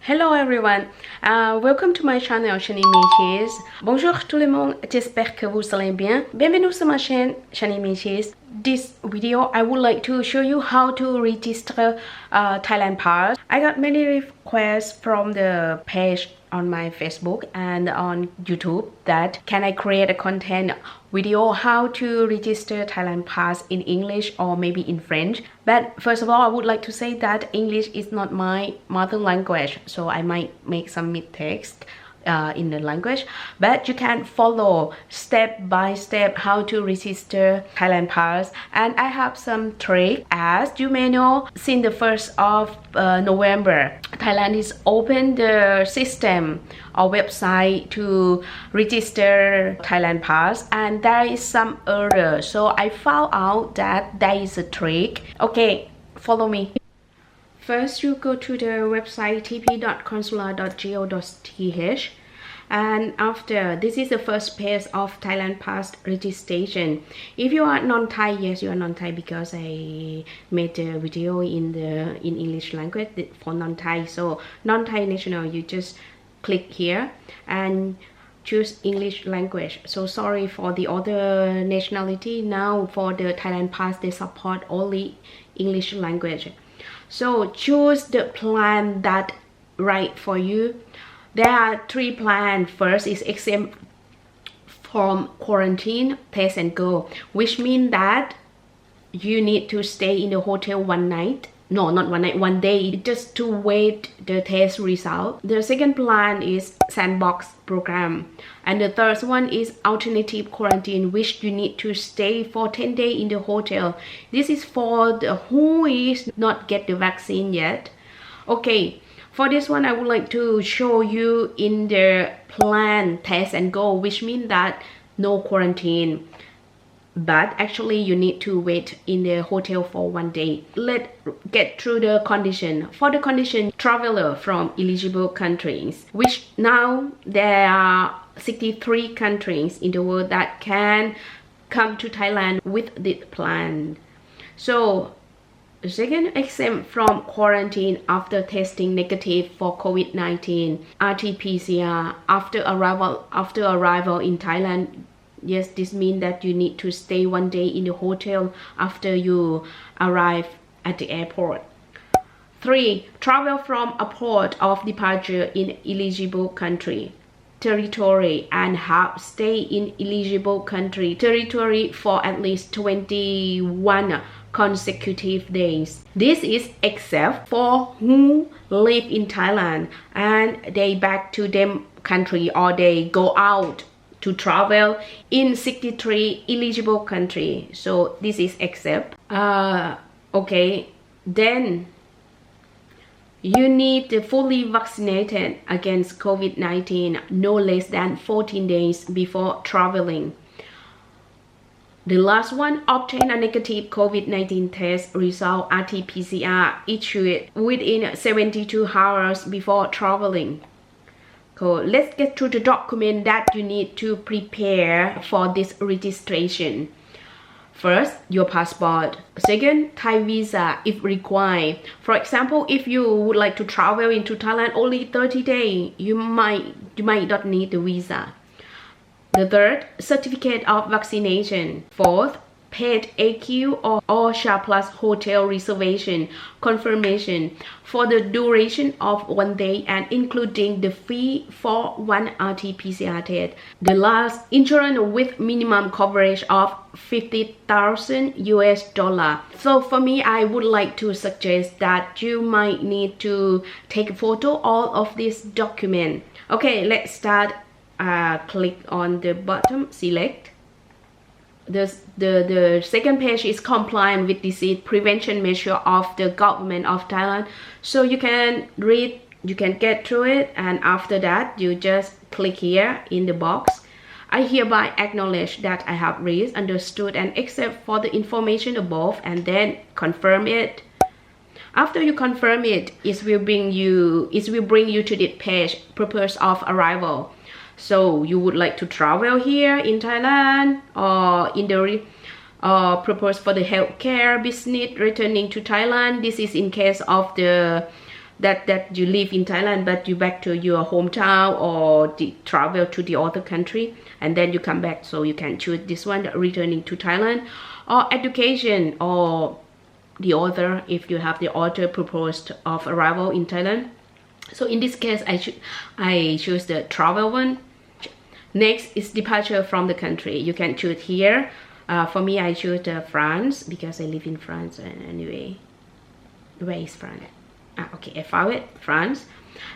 Hello everyone, welcome to my channel Chanee. Bonjour tout le monde, j'espère que vous allez bien. Bienvenue sur ma chaîne Chanee. This video I would like to show you how to register Thailand Pass. I got many requests from the page on my Facebook and on YouTube that can I create a content video how to register Thailand Pass in English or maybe in French. But first of all, I would like to say that English is not my mother language, so I might make some mistakes in the language, but you can follow step by step how to register Thailand Pass. And I have some trick. As you may know, since the 1st of November, Thailand is open the system or website to register Thailand Pass, and there is some error. So I found out that there is a trick. Okay, follow me. First, you go to the website tp.consular.go.th, and after this is the first page of Thailand Pass registration. If you are non-Thai, yes, you are non-Thai because I made a video in English language for non-Thai. So non-Thai national, you just click here and choose English language. So sorry for the other nationality. Now for the Thailand Pass, they support only English language. So choose the plan that right for you. There are 3 plans. First is exempt from quarantine, test and go, which means that you need to stay in the hotel one night. No, not one night, one day, just to wait the test result. The second plan is sandbox program, and the third one is alternative quarantine, which you need to stay for 10 days in the hotel. This is for the who is not get the vaccine yet. Okay, for this one I would like to show you in the plan test and go, which means that no quarantine, but actually you need to wait in the hotel for 1 day. Let's get through the condition. For the condition, traveler from eligible countries, which now there are 63 countries in the world that can come to Thailand with this plan. So second, exempt from quarantine after testing negative for COVID-19, RT-PCR after arrival in Thailand. Yes, this means that you need to stay 1 day in the hotel after you arrive at the airport. 3. Travel from a port of departure in eligible country, territory, and have stayed in eligible country, territory for at least 21 consecutive days. This is except for who live in Thailand and they back to them country or they go out to travel in 63 eligible country. So this is except. Okay, then you need to fully vaccinated against COVID-19 no less than 14 days before traveling. The last one, obtain a negative COVID-19 test result RT-PCR issued within 72 hours before traveling. Cool. Let's get through the document that you need to prepare for this registration. First, your passport. Second, Thai visa if required. For example, if you would like to travel into Thailand only 30 days, you might not need the visa. The third, certificate of vaccination. Fourth, paid AQ or OSHA plus hotel reservation confirmation for the duration of 1 day and including the fee for 1 RT-PCR test. The last, insurance with minimum coverage of $50,000 US. So for me, I would like to suggest that you might need to take a photo all of this document. Okay, let's start. Click on the bottom, select. The second page is compliant with disease prevention measure of the government of Thailand. So you can read, you can get through it, and after that you just click here in the box. I hereby acknowledge that I have read, understood, and accept for the information above, and then confirm it. After you confirm it, it will bring you to this page, purpose of arrival. So you would like to travel here in Thailand or in the purpose for the healthcare business returning to Thailand. This is in case of the that you live in Thailand but you back to your hometown or travel to the other country and then you come back, so you can choose this one, returning to Thailand, or education, or the author, if you have the author proposed of arrival in Thailand. So in this case I choose the travel one. Next is departure from the country. You can choose here. For me, I choose France because I live in France anyway. Where is France? Okay, I found it, France.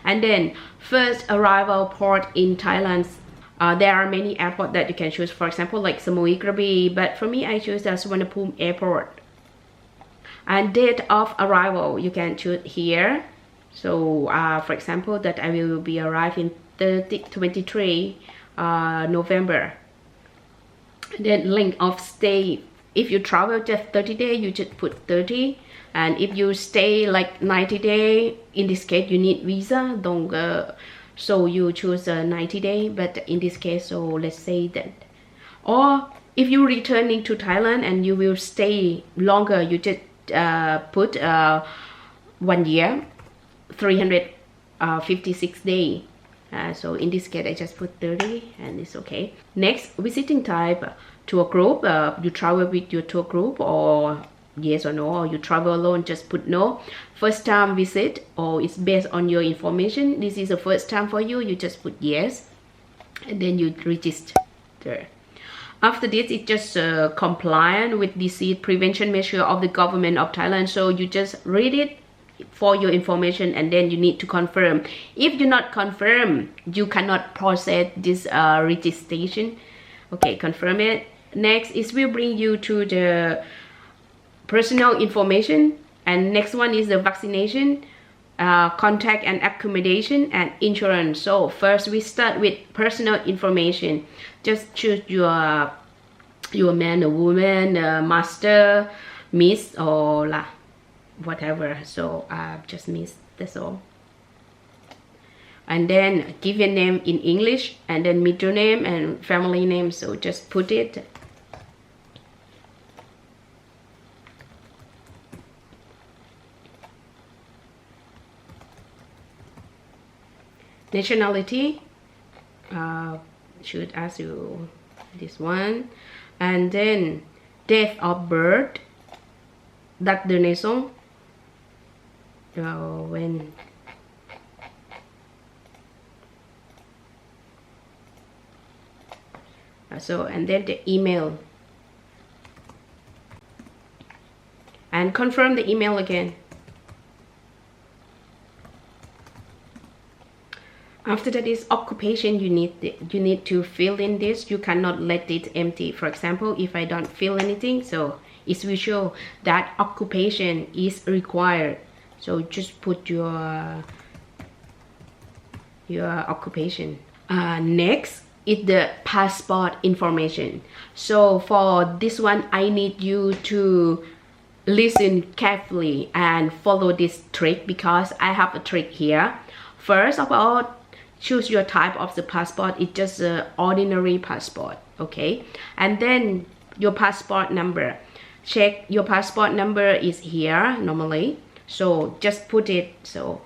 And then first arrival port in Thailand. There are many airports that you can choose. For example, like Samui, Krabi, but for me, I choose the Suvarnabhumi airport. And date of arrival, you can choose here. So, for example, that I will be arriving 23 November. Then length of stay, if you travel just 30 days, you just put 30. And if you stay like 90 days, in this case you need visa, so you choose 90 days. But in this case, so let's say that. Or if you returning to Thailand and you will stay longer, you just put 1 year, 356 days. So in this case I just put 30 and it's okay. Next, visiting type, tour group. You travel with your tour group, or yes or no, or you travel alone, just put no. First time visit, or it's based on your information, this is the first time for you, you just put yes, and then you register. After this, it's just compliant with disease prevention measure of the government of Thailand, so you just read it for your information and then you need to confirm. If you not confirm, you cannot process this registration. Okay, confirm it. Next is will bring you to the personal information, and next one is the vaccination, contact and accommodation, and insurance. So first we start with personal information. Just choose your man or woman, master, miss, or whatever. So just miss, that's all. And then give your name in English, and then middle name and family name, so just put it. Nationality, should ask you this one, and then date of birth, date de naissance, when, so, and then the email, and confirm the email again. After that is occupation. You need to fill in this. You cannot let it empty. For example, if I don't fill anything, so it will show that occupation is required. So just put your occupation. Next is the passport information. So for this one, I need you to listen carefully and follow this trick, because I have a trick here. First of all, choose your type of the passport. It's just an ordinary passport, okay? And then your passport number. Check your passport number is here normally. So just put it, so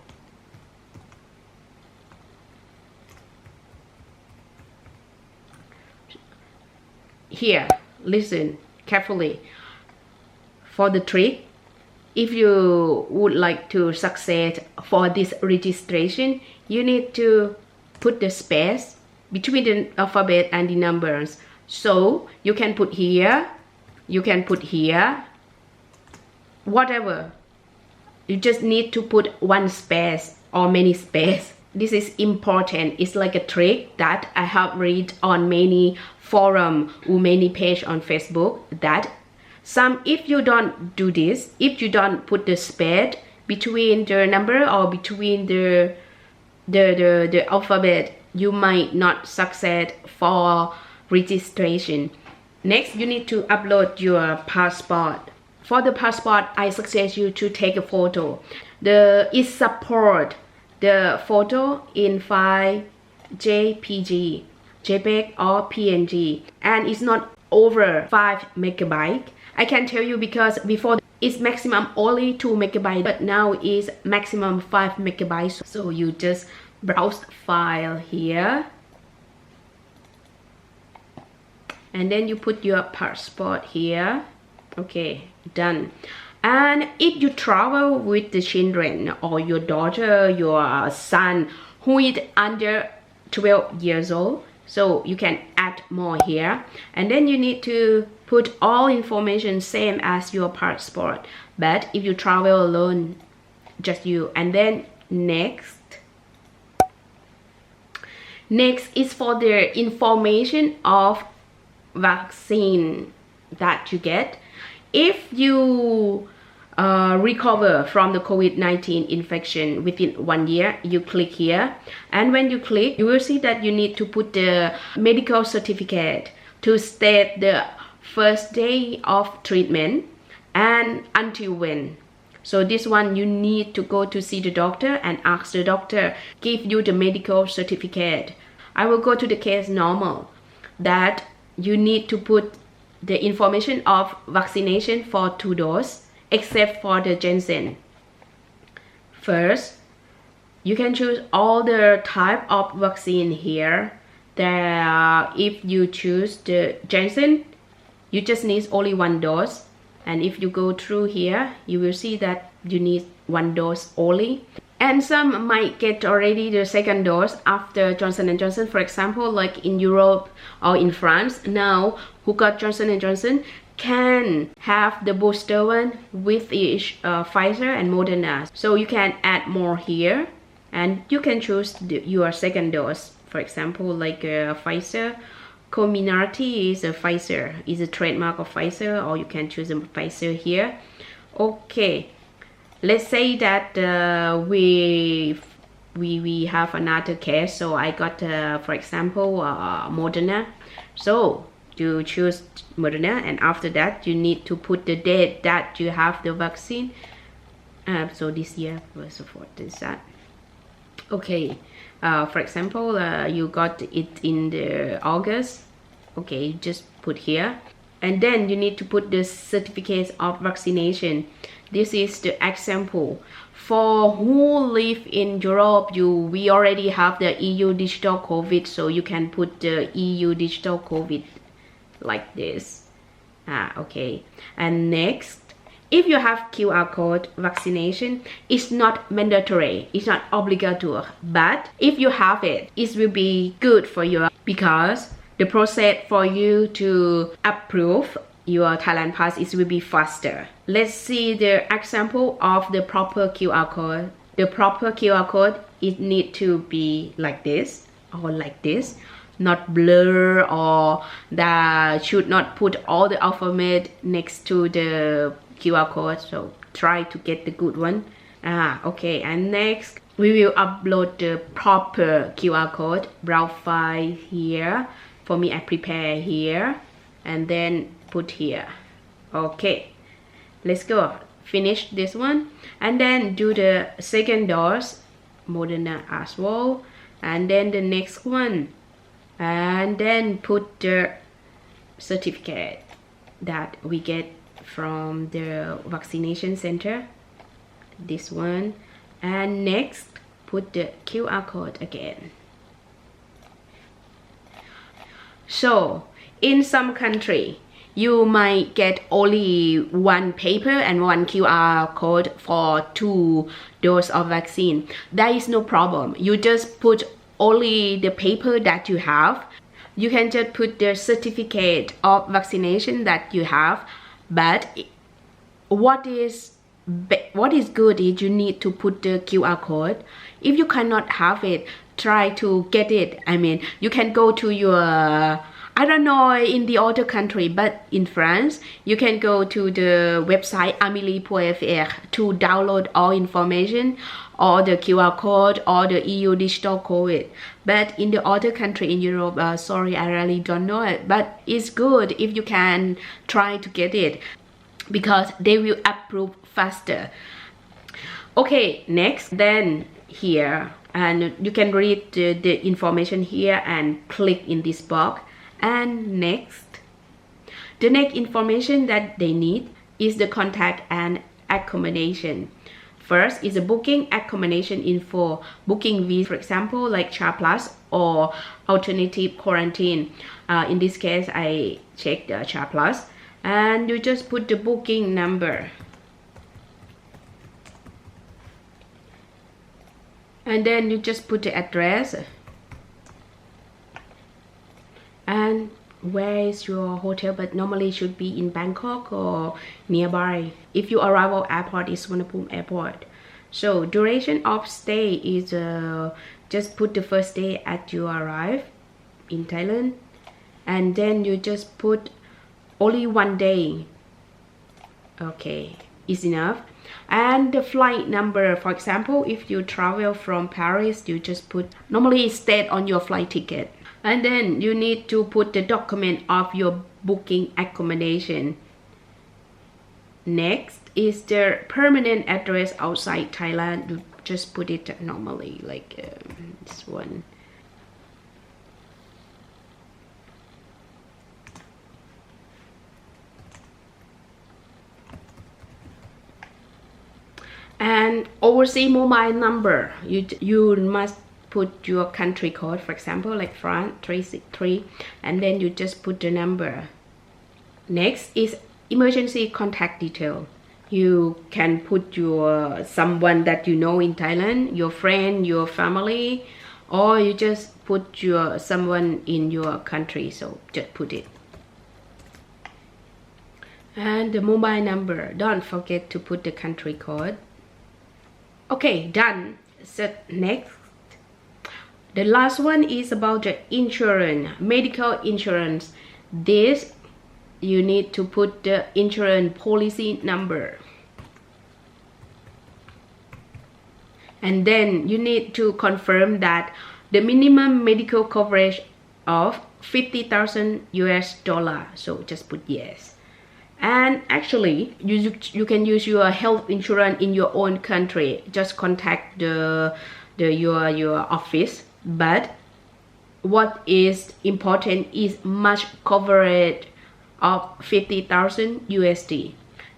here, listen carefully for the trick. If you would like to succeed for this registration, you need to put the space between the alphabet and the numbers. So you can put here, you can put here, whatever. You just need to put one space or many space. This is important. It's like a trick that I have read on many forum or many page on Facebook, that if you don't do this, if you don't put the space between the number or between the alphabet, you might not succeed for registration. Next, you need to upload your passport. For the passport, I suggest you to take a photo. It support the photo in file JPG, JPEG or PNG, and it's not over 5 megabytes. I can tell you because before it's maximum only 2 megabytes, but now is maximum 5 megabytes. So you just browse file here, and then you put your passport here. Okay, done. And if you travel with the children or your daughter, your son who is under 12 years old, so you can add more here, and then you need to put all information same as your passport. But if you travel alone, just you. And then next is for the information of vaccine that you get. If you recover from the COVID-19 infection within 1 year, you click here, and when you click, you will see that you need to put the medical certificate to state the first day of treatment and until when. So this one you need to go to see the doctor and ask the doctor give you the medical certificate. I will go to the case normal, that you need to put the information of vaccination for 2 doses except for the Janssen. First, you can choose all the type of vaccine here. There, if you choose the Janssen, you just need only 1 dose, and if you go through here, you will see that you need 1 dose only. And some might get already the 2nd dose after Johnson & Johnson, for example, like in Europe or in France. Now, who got Johnson & Johnson can have the booster one with each Pfizer and Moderna. So you can add more here, and you can choose your 2nd dose. For example, like Pfizer. Comirnaty is a Pfizer, is a trademark of Pfizer, or you can choose a Pfizer here. Okay, let's say that we have another case. So I got for example Moderna. So you choose Moderna, and after that you need to put the date that you have the vaccine. So this year, first of all, is that okay? For example, you got it in the August. Okay, just put here, and then you need to put the certificate of vaccination. This is the example for who live in Europe. We already have the EU digital COVID, so you can put the EU digital COVID like this. Okay, and next, if you have QR code vaccination, it's not mandatory, it's not obligatory, but if you have it, it will be good for you, because the process for you to approve your Thailand Pass will be faster. Let's see the example of the proper QR code. The proper QR code, it need to be like this or like this, not blur, or that should not put all the alphabet next to the QR code. So try to get the good one. Okay, and next we will upload the proper QR code. Browse file here. For me, I prepare here and then put here. Okay, let's go finish this one, and then do the 2nd dose, Moderna as well, and then the next one, and then put the certificate that we get from the vaccination center, this one, and next put the QR code again. So in some country, you might get only 1 paper and 1 QR code for 2 doses of vaccine. That is no problem. You just put only the paper that you have. You can just put the certificate of vaccination that you have. But what is good is you need to put the QR code. If you cannot have it, try to get it. I mean, you can go to your, I don't know in the other country, but in France, you can go to the website amili.fr to download all information, or the QR code, or the EU digital COVID. But in the other country in Europe, sorry, I really don't know it. But it's good if you can try to get it, because they will approve faster. Okay, next, then here, and you can read the information here and click in this box. And next, The next information that they need is the contact and accommodation. First is the booking accommodation info, booking visa, for example, like Char Plus or alternative quarantine. In this case, I checked the Char Plus, and you just put the booking number. And then you just put the address. And where is your hotel, but normally should be in Bangkok or nearby. If you arrive at airport, is Suvarnabhumi airport. So duration of stay is just put the first day at you arrive in Thailand, and then you just put only 1 day. Okay, is enough. And the flight number, for example, if you travel from Paris, you just put normally state on your flight ticket. And then you need to put the document of your booking accommodation. Next is the permanent address outside Thailand. You just put it normally, like this one. And overseas mobile number, you must put your country code, for example, like France 363, and then you just put the number. Next is emergency contact detail. You can put your someone that you know in Thailand, your friend, your family, or you just put your someone in your country, so just put it. And the mobile number, don't forget to put the country code. Okay, done. So next, the last one is about the insurance, medical insurance. This you need to put the insurance policy number, and then you need to confirm that the minimum medical coverage of $50,000. So just put yes. And actually you can use your health insurance in your own country. Just contact your office. But what is important is much coverage of $50,000.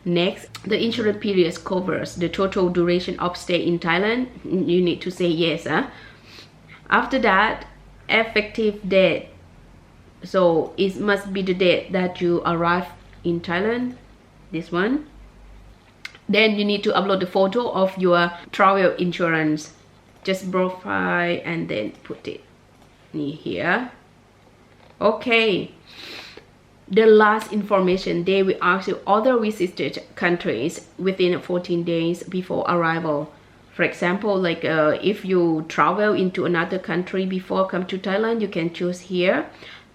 Next, the insurance period covers the total duration of stay in Thailand. You need to say yes. After that, effective date. So it must be the date that you arrive in Thailand, this one. Then you need to upload the photo of your travel insurance. Just profile and then put it here. Okay, the last information, they will ask you other visited countries within 14 days before arrival. For example, like if you travel into another country before come to Thailand, you can choose here.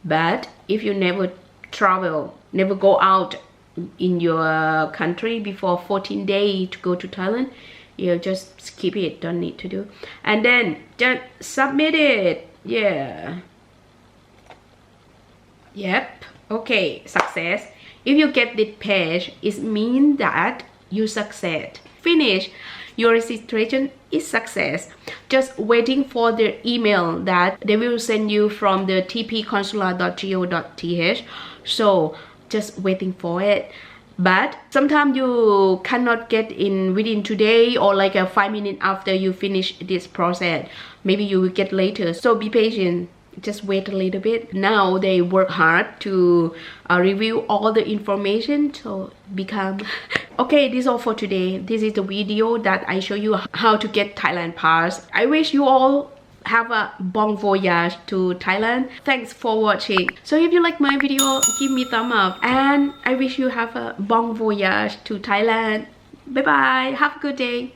But if you never travel, never go out in your country before 14 days to go to Thailand, you just skip it, don't need to do. And then just submit it. Yeah. Yep. Okay, success. If you get this page, it means that you succeed. Finish. Your registration is success. Just waiting for the email that they will send you from the tpconsular.go.th. So just waiting for it. But sometimes you cannot get in within today or like 5 minutes after you finish this process. Maybe you will get later. So be patient. Just wait a little bit. Now they work hard to review all the information, so become okay. This is all for today. This is the video that I show you how to get Thailand Pass. I wish you all have a bon voyage to Thailand. Thanks for watching. So if you like my video, give me thumb up, and I wish you have a bon voyage to Thailand. Bye bye. Have a good day.